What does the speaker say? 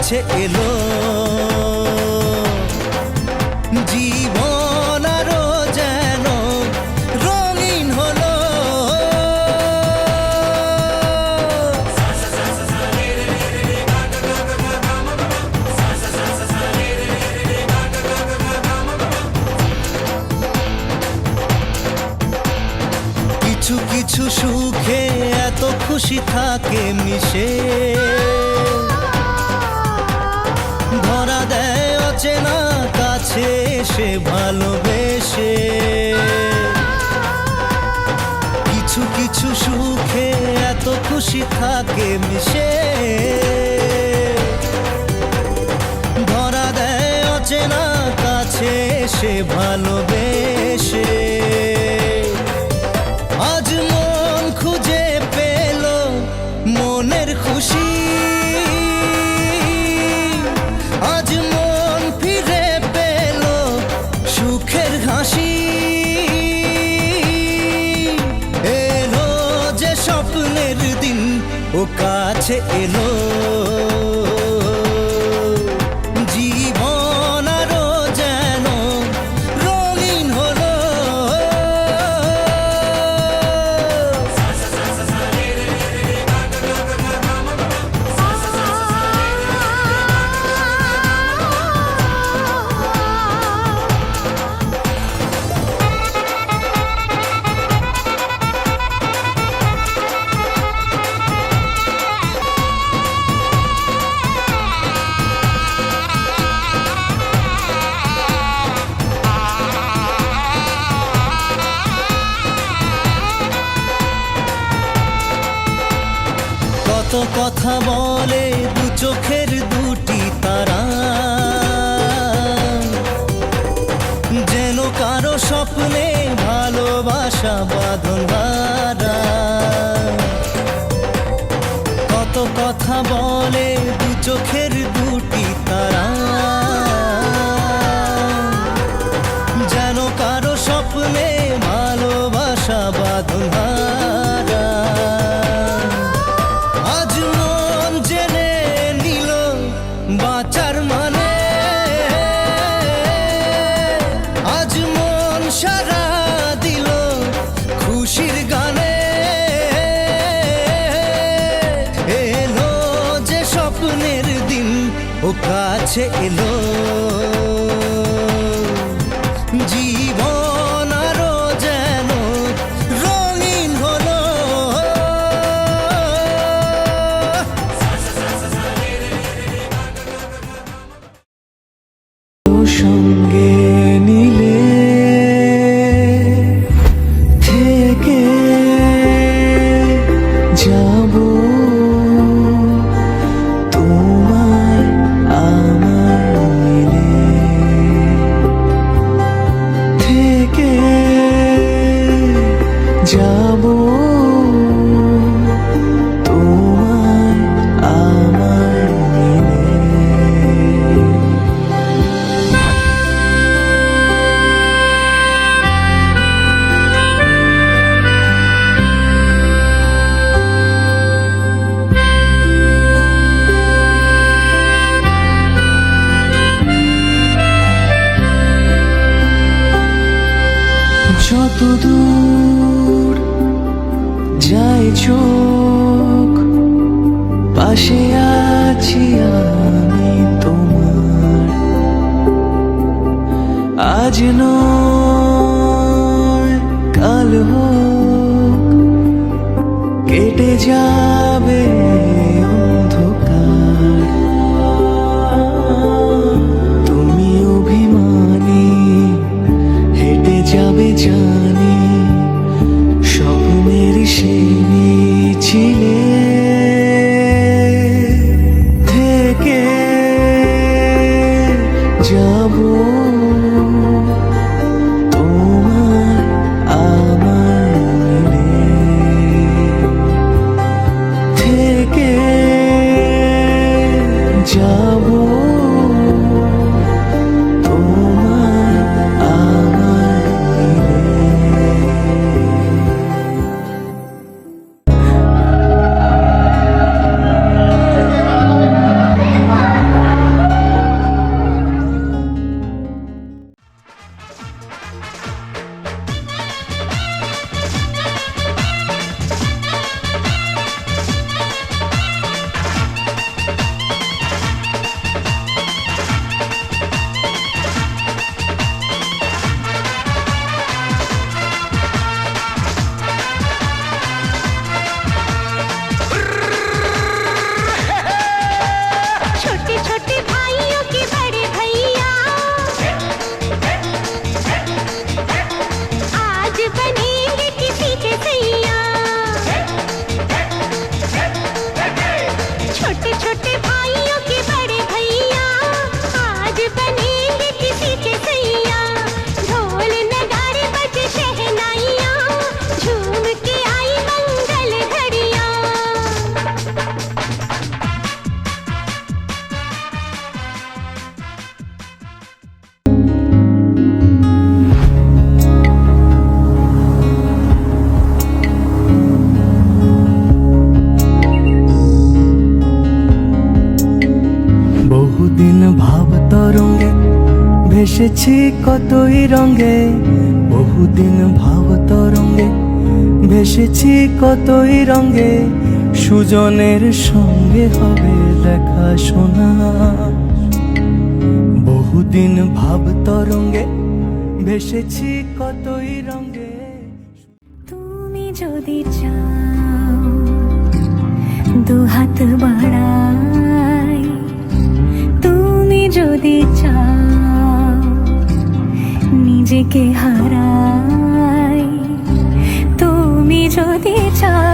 কাছে এলো জীবন আরো যেন রঙিন হলো। কিছু কিছু সুখে এত খুশি থাকে মিশে, ধরা দেয় অচেনা কাছে এসে ভালোবেসে। কিছু কিছু সুখে এত খুশি থাকে মিশে, ধরা দেয় অচেনা কাছে এসে ভালোবেসে। আজ মন খুঁজে পেল মনের খুশি, আজ মন ফিরে পেল সুখের হাসি। এলো যে স্বপ্নের দিন ও কাছে এলো, জীবন আরো যেন রঙিন হলো। কত কথা বলে দু চোখের দুটি তারা, যেন কারো স্বপ্নে ভালোবাসা বাঁধন হারা। কত কথা বলে দু চোখের দুটি তারা, যেন কারো স্বপ্নে ভালোবাসা বাঁধন হারা। আজ মন জেনে নিল বাঁচার মানে, আজ মন সারা দিল খুশির গানে। এলো যে স্বপ্নের দিন ও কাছে এলো, জীবন আরো যেন রঙিন হলো। সঙ্গে নিলে থেকে যাব তোমার আমার মিলে, থেকে যাব তোমার আমার মিলে। যত দূর যায় চোখ, পাশে আছি আমি তোমার। আজ নয় কাল হোক, কেটে যাবে অন্ধকার। তুমি অভিমানী হেঁটে যাবে জানি, স্বপ্নের সেই মিছিলে থেকে যাব তোমার আমার মিলে, থেকে যাব তোমার আমার মিলে। বহুদিন ভাব তরঙ্গে ভেসেছি কতই রঙে, বহুদিন ভাব তরঙ্গে ভেসেছি কতই রঙে, সুজনের সঙ্গে হবে দেখা শোনা। বহুদিন ভাব তরঙ্গে ভেসেছি কতই রঙে। তুমি যদি চাও দুহাত বাড়াই, তুমি যদি চাও নিজেকে হারাই, তুমি যদি চাও